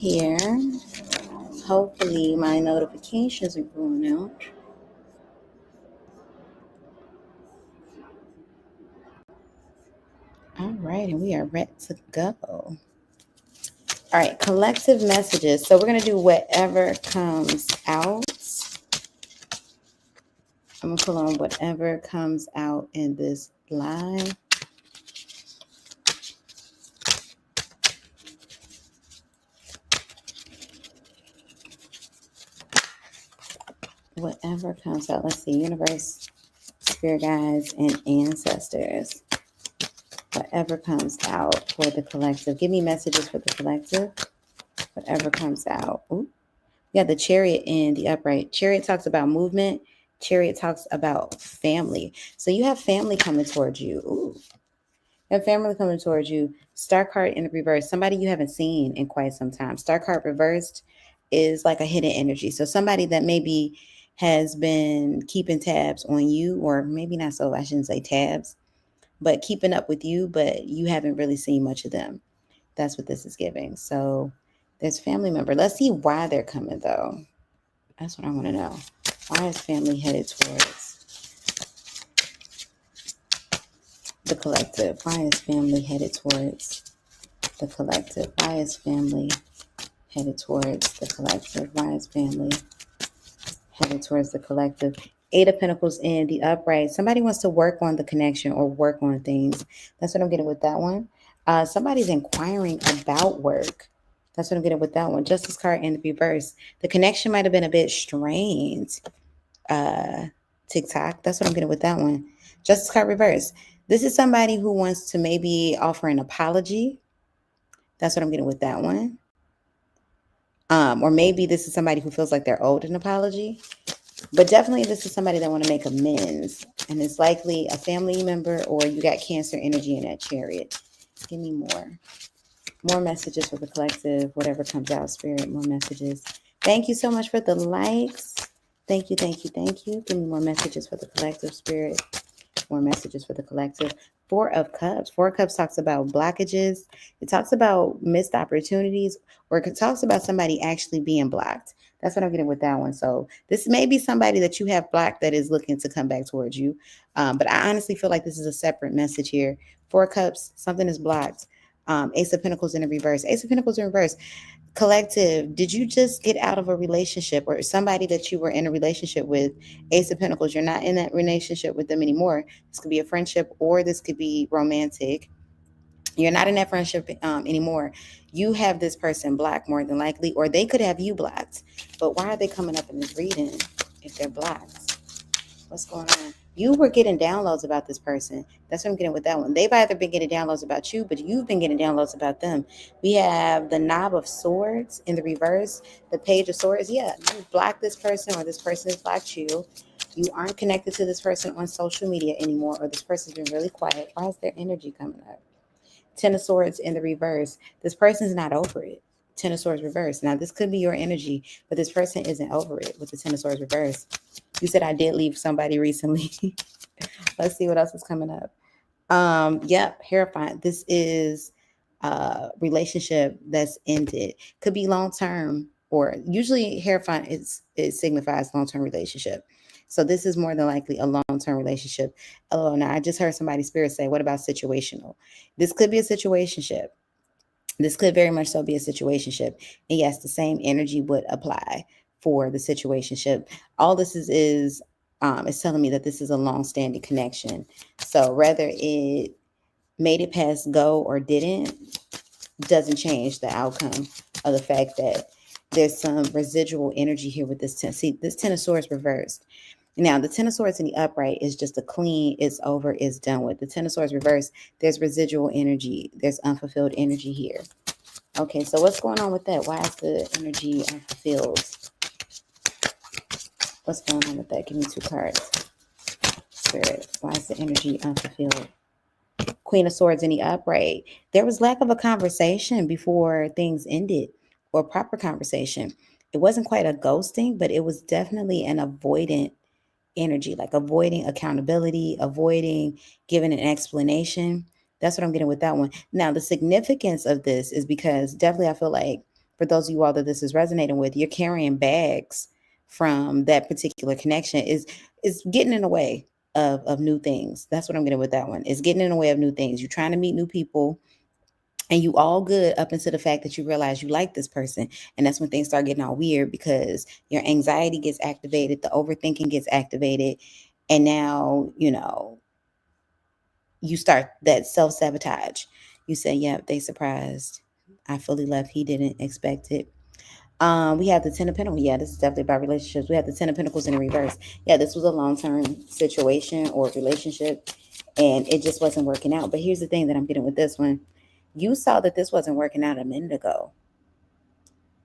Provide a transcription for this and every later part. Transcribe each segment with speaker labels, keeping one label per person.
Speaker 1: Here. Hopefully my notifications are going out. All right, and we are ready to go. All right, collective messages. So we're going to do whatever comes out. I'm going to pull on whatever comes out in this live. Whatever comes out. Let's see, universe, spirit guides, and ancestors. Whatever comes out for the collective. Give me messages for the collective. Whatever comes out. Ooh. We got the chariot and the upright. Chariot talks about movement. Chariot talks about family. So you have family coming towards you. Ooh. You have family coming towards you. Star card in the reverse. Somebody you haven't seen in quite some time. Star card reversed is like a hidden energy. So somebody that maybe has been keeping tabs on you, or maybe not so, I shouldn't say tabs, but keeping up with you, but you haven't really seen much of them. That's what this is giving. So there's family member. Let's see why they're coming though. That's what I want to know. Why is family headed towards the collective? Why is family headed towards the collective? Why is family headed towards the collective? Why is family headed towards the collective? Eight of Pentacles in the upright. Somebody wants to work on the connection or work on things. That's what I'm getting with that one. Somebody's inquiring about work. That's what I'm getting with that one. Justice card in the reverse. The connection might have been a bit strained. TikTok. That's what I'm getting with that one. Justice card reverse. This is somebody who wants to maybe offer an apology. That's what I'm getting with that one. Or maybe this is somebody who feels like they're owed an apology. But definitely this is somebody that want to make amends. And it's likely a family member, or you got Cancer energy in that chariot. Give me more. More messages for the collective. Whatever comes out, spirit, more messages. Thank you so much for the likes. Thank you, thank you, thank you. Give me more messages for the collective, spirit. More messages for the collective. Four of Cups. Four of Cups talks about blockages. It talks about missed opportunities, or it talks about somebody actually being blocked. That's what I'm getting with that one. So this may be somebody that you have blocked that is looking to come back towards you. But I honestly feel like this is a separate message here. Four Cups, something is blocked. Ace of Pentacles in the reverse. Ace of Pentacles in reverse. Collective, did you just get out of a relationship, or somebody that you were in a relationship with? Ace of Pentacles, you're not in that relationship with them anymore. This could be a friendship, or this could be romantic. You're not in that friendship anymore. You have this person blocked more than likely, or they could have you blocked. But why are they coming up in this reading if they're blocked? What's going on? You were getting downloads about this person. That's what I'm getting with that one. They've either been getting downloads about you, but you've been getting downloads about them. We have the Knob of Swords in the reverse, the Page of Swords. Yeah, you blocked this person, or this person has blocked you. You aren't connected to this person on social media anymore, or this person's been really quiet. Why is their energy coming up? Ten of Swords in the reverse. This person's not over it. Ten of Swords reverse. Now, this could be your energy, but this person isn't over it with the Ten of Swords reverse. You said I did leave somebody recently. Let's see what else is coming up. Yep, Hierophant. This is a relationship that's ended. Could be long term, or usually Hierophant it signifies long term relationship. So this is more than likely a long-term relationship. Oh, now I just heard somebody spirit say, what about situational? This could be a situationship. This could very much so be a situationship. And yes, the same energy would apply for the situationship. All this is it's telling me that this is a long-standing connection. So whether it made it past go or didn't, doesn't change the outcome of the fact that there's some residual energy here with this 10. See, this 10 of Swords reversed. Now, the Ten of Swords in the upright is just a clean, it's over, it's done with. The Ten of Swords reverse, there's residual energy. There's unfulfilled energy here. Okay, so what's going on with that? Why is the energy unfulfilled? What's going on with that? Give me two cards. Spirit, why is the energy unfulfilled? Queen of Swords in the upright. There was lack of a conversation before things ended, or proper conversation. It wasn't quite a ghosting, but it was definitely an avoidant energy, like avoiding accountability, avoiding giving an explanation. That's what I'm getting with that one. Now, the significance of this is because definitely I feel like for those of you all that this is resonating with, you're carrying bags from that particular connection is getting in the way of new things. That's what I'm getting with that one. It's getting in the way of new things. You're trying to meet new people, and you all good up until the fact that you realize you like this person. And that's when things start getting all weird, because your anxiety gets activated, the overthinking gets activated, and now, you start that self-sabotage. You say, yep, they surprised. I fully left. He didn't expect it. We have the Ten of Pentacles. Yeah, this is definitely about relationships. We have the Ten of Pentacles in reverse. Yeah, this was a long-term situation or relationship, and it just wasn't working out. But here's the thing that I'm getting with this one. You saw that this wasn't working out a minute ago.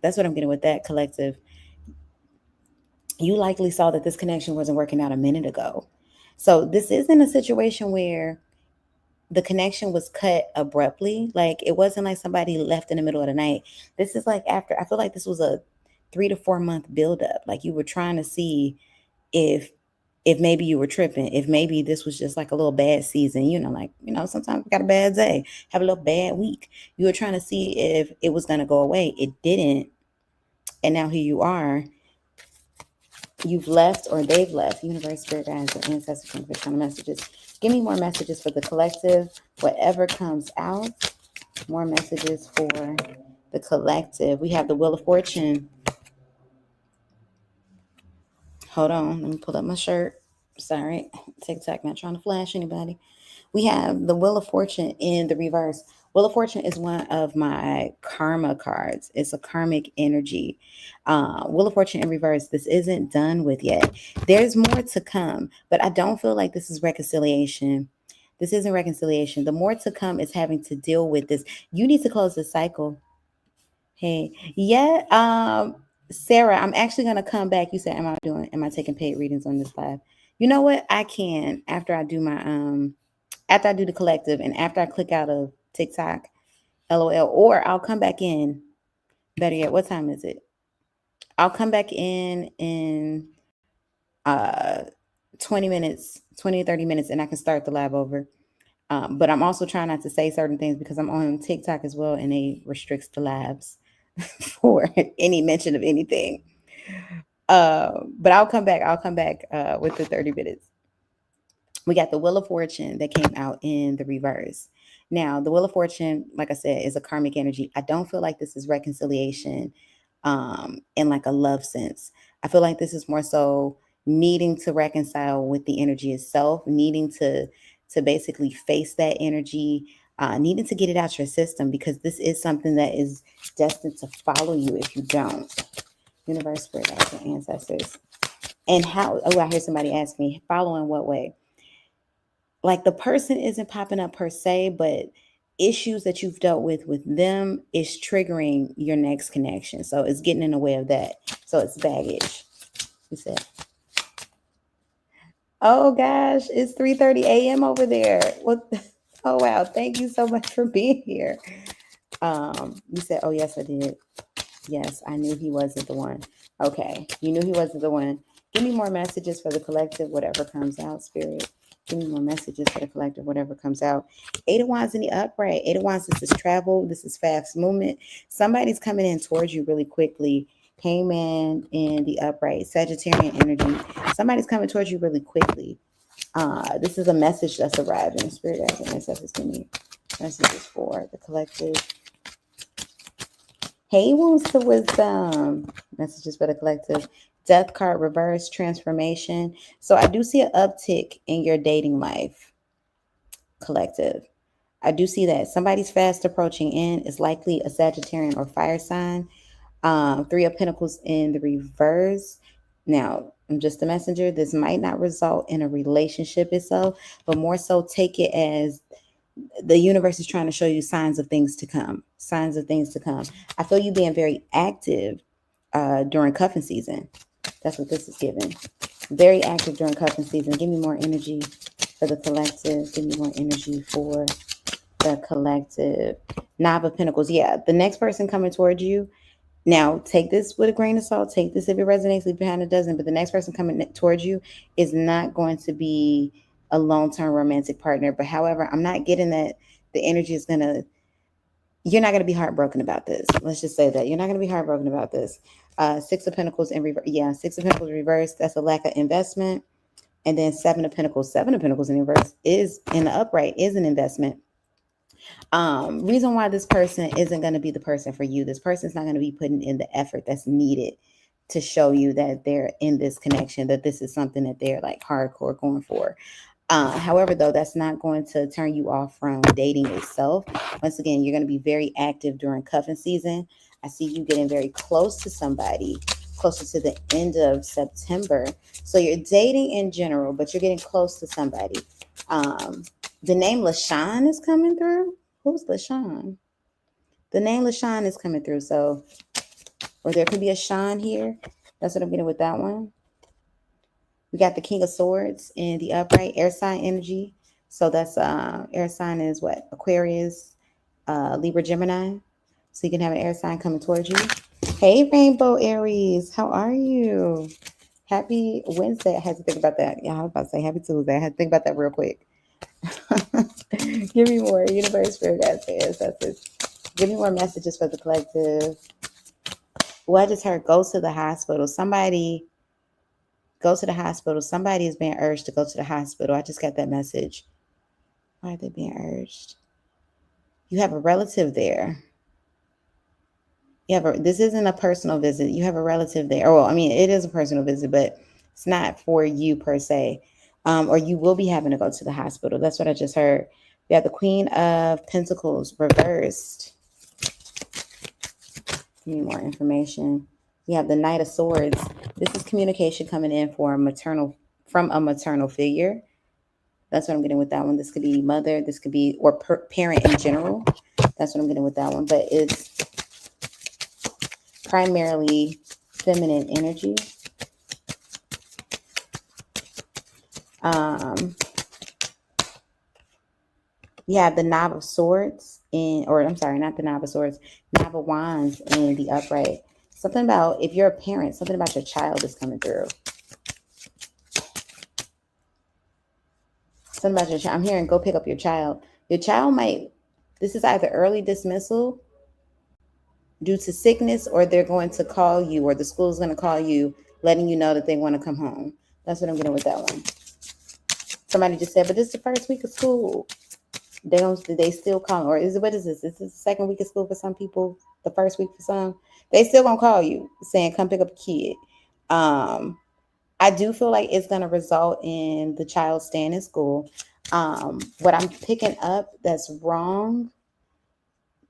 Speaker 1: That's what I'm getting with that, collective. You likely saw that this connection wasn't working out a minute ago. So this isn't a situation where the connection was cut abruptly. Like, it wasn't like somebody left in the middle of the night. This is like after, I feel like this was a 3 to 4 month buildup. Like, you were trying to see if maybe you were tripping, if maybe this was just like a little bad season, sometimes we got a bad day, have a little bad week. You were trying to see if it was going to go away. It didn't. And now here you are. You've left, or they've left. Universe, spirit guides, and ancestors, kind of messages. Give me more messages for the collective. Whatever comes out, more messages for the collective. We have the Wheel of Fortune. Hold on. Let me pull up my shirt. Sorry. TikTok, not trying to flash anybody. We have the Wheel of Fortune in the reverse. Wheel of Fortune is one of my karma cards. It's a karmic energy. Wheel of Fortune in reverse. This isn't done with yet. There's more to come, but I don't feel like this is reconciliation. This isn't reconciliation. The more to come is having to deal with this. You need to close the cycle. Hey, yeah. Sarah, I'm actually gonna come back. You said, am I taking paid readings on this live? You know what? I can after I do my after I do the collective, and after I click out of TikTok, LOL, or I'll come back in. Better yet, what time is it? I'll come back in 20 minutes, 20 or 30 minutes, and I can start the live over. But I'm also trying not to say certain things because I'm on TikTok as well, and they restricts the lives for any mention of anything. But I'll come back. With the 30 minutes. We got the Wheel of Fortune that came out in the reverse. Now, the Wheel of Fortune, like I said, is a karmic energy. I don't feel like this is reconciliation in like a love sense. I feel like this is more so needing to reconcile with the energy itself, needing to basically face that energy, needing to get it out your system, because this is something that is destined to follow you if you don't. Universe, spirit guides, and ancestors. And how, I hear somebody ask me, follow in what way? Like, the person isn't popping up per se, but issues that you've dealt with them is triggering your next connection. So it's getting in the way of that. So it's baggage. You said, oh gosh, it's 3:30 a.m. over there. What? Oh wow, thank you so much for being here. You said, oh yes, I did. Yes, I knew he wasn't the one. Okay, you knew he wasn't the one. Give me more messages for the collective, whatever comes out, spirit. Give me more messages for the collective, whatever comes out. 8 of Wands in the upright. 8 of Wands, this is travel. This is fast movement. Somebody's coming in towards you really quickly. Hangman in the upright. Sagittarian energy. Somebody's coming towards you really quickly. This is a message that's arriving. Spirit guides and ancestors, give me messages for the collective. Hey, wounds to wisdom. Messages for the collective. Death card reverse, transformation. So I do see an uptick in your dating life, collective. I do see that somebody's fast approaching in. Is likely a Sagittarian or fire sign. 3 of Pentacles in the reverse. Now, I'm just a messenger. This might not result in a relationship itself, but more so take it as the universe is trying to show you signs of things to come. Signs of things to come. I feel you being very active during cuffing season. That's what this is giving. Very active during cuffing season. Give me more energy for the collective. Give me more energy for the collective. 9 of Pentacles. Yeah, the next person coming towards you. Now, take this with a grain of salt. Take this if it resonates, leave behind a dozen. But the next person coming towards you is not going to be a long-term romantic partner. But however, I'm not getting that the energy is going to you're not going to be heartbroken about this. Let's just say that you're not going to be heartbroken about this. Six of Pentacles in reverse. Yeah, Six of Pentacles reverse. That's a lack of investment. And then Seven of Pentacles. Seven of Pentacles in reverse is in the upright is an investment. Reason why this person isn't going to be the person for you. This person's not going to be putting in the effort that's needed to show you that they're in this connection, that this is something that they're like hardcore going for. However, though, that's not going to turn you off from dating itself. Once again, you're going to be very active during cuffing season. I see you getting very close to somebody, closer to the end of September. So you're dating in general, but you're getting close to somebody. The name LaShawn is coming through. Who's LaShawn? The name LaShawn is coming through. So, or there could be a Sean here. That's what I'm getting with that one. We got the King of Swords in the upright, air sign energy. So that's air sign is what? Aquarius, Libra, Gemini. So you can have an air sign coming towards you. Hey, Rainbow Aries. How are you? Happy Wednesday. I had to think about that. Yeah, I was about to say happy Tuesday. I had to think about that real quick. Give me more. Universe, Spirit, guides, ancestors. Give me more messages for the collective. Well, I just heard go to the hospital. Somebody go to the hospital. Somebody is being urged to go to the hospital. I just got that message. Why are they being urged? You have a relative there. This isn't a personal visit. You have a relative there. Well, I mean, it is a personal visit, but it's not for you per se. Or you will be having to go to the hospital. That's what I just heard. We have the Queen of Pentacles reversed. Give me more information. We have the Knight of Swords. This is communication coming in from a maternal figure. That's what I'm getting with that one. This could be mother. This could be, or parent in general. That's what I'm getting with that one. But it's primarily feminine energy. You have the Knave of Swords not the Knave of Swords, Knave of Wands in the upright. Something about, if you're a parent, something about your child is coming through. Something about your child. I'm hearing go pick up your child. Your child this is either early dismissal due to sickness, or they're going to call you, or the school is going to call you, letting you know that they want to come home. That's what I'm getting with that one. Somebody just said, but this is the first week of school. They still call, or what is this? This is the second week of school for some people, the first week for some. They still gonna call you saying, come pick up a kid. I do feel like it's gonna result in the child staying in school. What I'm picking up that's wrong,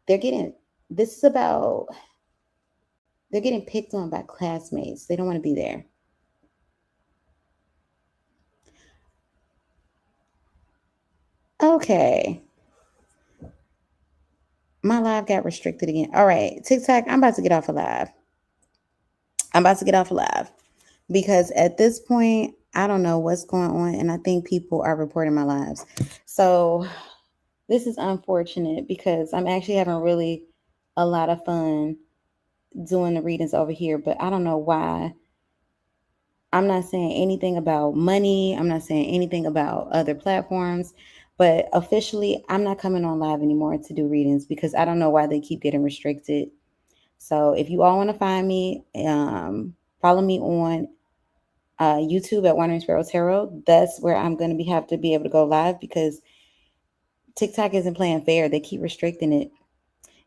Speaker 1: they're getting picked on by classmates. They don't want to be there. Okay. My live got restricted again. All right, TikTok, I'm about to get off of live. Because at this point, I don't know what's going on, and I think people are reporting my lives. So this is unfortunate because I'm actually having really a lot of fun doing the readings over here, but I don't know why. I'm not saying anything about money. I'm not saying anything about other platforms, but officially, I'm not coming on live anymore to do readings because I don't know why they keep getting restricted. So if you all want to find me, follow me on YouTube at Wandering Sparrow Tarot. That's where I'm going to have to be able to go live because TikTok isn't playing fair. They keep restricting it.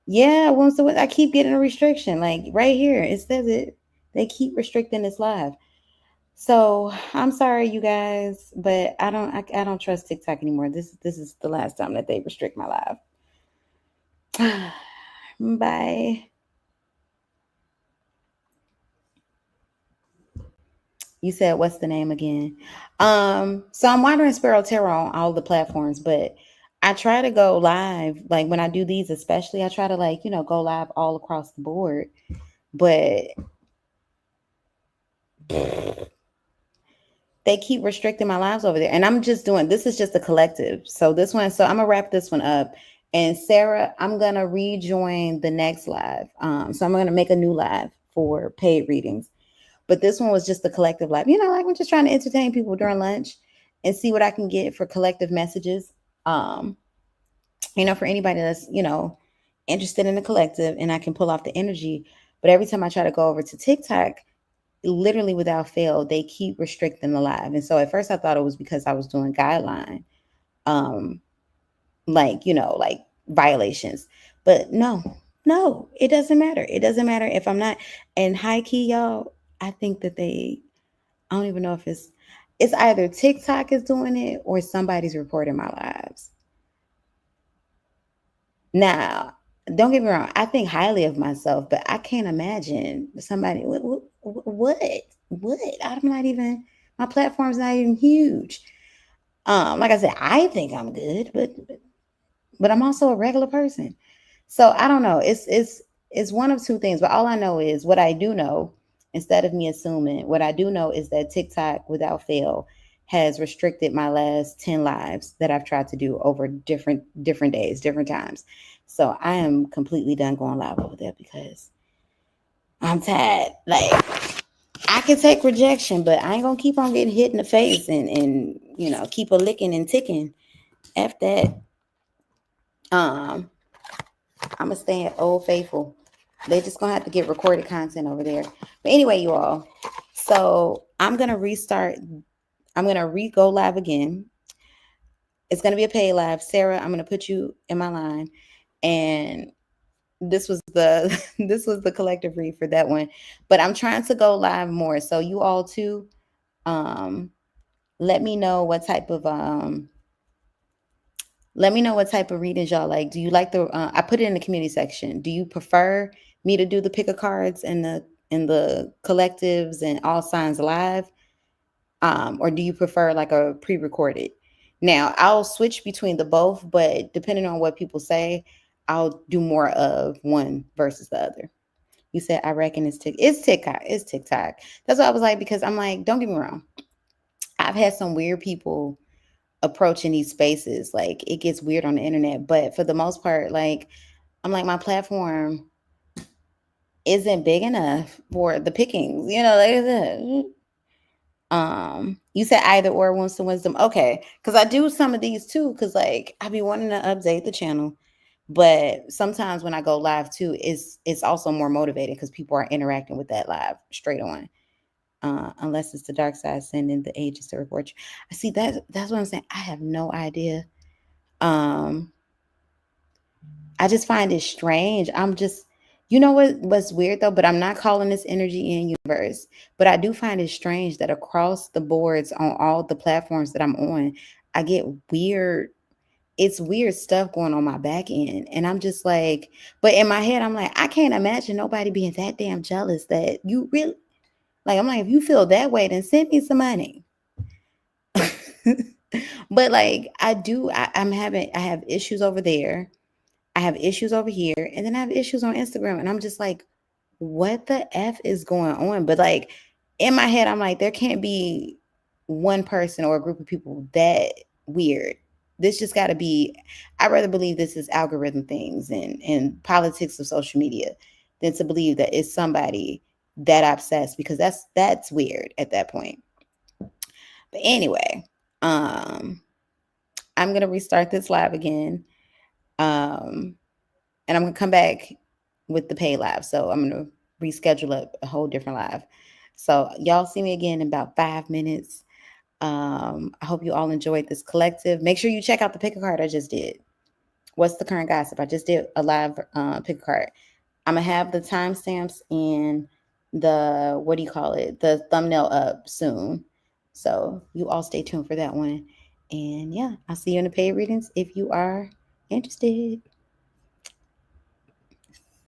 Speaker 1: Yeah, I keep getting a restriction. Like right here, it says it. They keep restricting this live. So I'm sorry, you guys, but I don't trust TikTok anymore. This is the last time that they restrict my live. Bye. You said what's the name again? So I'm Wandering Sparrow Tarot on all the platforms, but I try to go live. Like when I do these, especially, I try to go live all across the board. But they keep restricting my lives over there. And I'm just this is just a collective. So I'm gonna wrap this one up. And Sarah, I'm gonna rejoin the next live. So I'm gonna make a new live for paid readings. But this one was just a collective live. Like I'm just trying to entertain people during lunch and see what I can get for collective messages. For anybody that's, interested in the collective and I can pull off the energy. But every time I try to go over to TikTok, literally without fail, they keep restricting the live. And so at first I thought it was because I was doing guideline, um, like violations. But no, it doesn't matter. It doesn't matter if I'm not. And high key, y'all, I think that I don't even know if it's either TikTok is doing it or somebody's reporting my lives. Now, don't get me wrong, I think highly of myself, but I can't imagine somebody what what I'm not even my platform's not even huge. Like I said, I think I'm good, but I'm also a regular person. So I don't know. It's one of two things, but all I know is what I do know, instead of me assuming, what I do know is that TikTok without fail has restricted my last 10 lives that I've tried to do over different days, different times. So I am completely done going live over there because I'm tired. Like I can take rejection, but I ain't gonna keep on getting hit in the face and keep a licking and ticking. F that. Um, I'm gonna stay at Old Faithful. They just gonna have to get recorded content over there. But anyway, you all. So I'm gonna restart. I'm gonna go live again. It's gonna be a paid live. Sarah, I'm gonna put you in my line. And this was the this was the collective read for that one. But I'm trying to go live more. So you all too, um, let me know what type of readings y'all like. Do you like the? I put it in the community section. Do you prefer me to do the pick of cards and the collectives and all signs live, or do you prefer like a pre-recorded? Now I'll switch between the both, but depending on what people say, I'll do more of one versus the other. You said I reckon it's TikTok. It's TikTok. That's what I was like because I'm like, don't get me wrong. I've had some weird people approaching these spaces. Like it gets weird on the internet, but for the most part, like I'm like my platform isn't big enough for the pickings. Like that. You said either or wants to wisdom. Okay, because I do some of these too. Because like I be wanting to update the channel, but sometimes when I go live too, it's also more motivated because people are interacting with that live straight on. Unless it's the dark side sending the agents to report you. I see that's what I'm saying. I have no idea. Um, I just find it strange. You know what's weird though, but I'm not calling this energy in universe. But I do find it strange that across the boards on all the platforms that I'm on, I get weird. It's weird stuff going on my back end. And I'm just like, but in my head, I'm like, I can't imagine nobody being that damn jealous that you really like. I'm like, if you feel that way, then send me some money. But like I have issues over there. I have issues over here, and then I have issues on Instagram, and I'm just like, what the F is going on? But like in my head, I'm like, there can't be one person or a group of people that weird. This just got to be, I'd rather believe this is algorithm things and politics of social media than to believe that it's somebody that obsessed because that's weird at that point. But anyway, I'm going to restart this live again. And I'm going to come back with the pay live. So I'm going to reschedule a whole different live. So y'all see me again in about 5 minutes. I hope you all enjoyed this collective. Make sure you check out the pick a card I just did. What's the current gossip? I just did a live pick a card. I'm going to have the timestamps and the thumbnail up soon. So you all stay tuned for that one. And yeah, I'll see you in the paid readings if you are interested.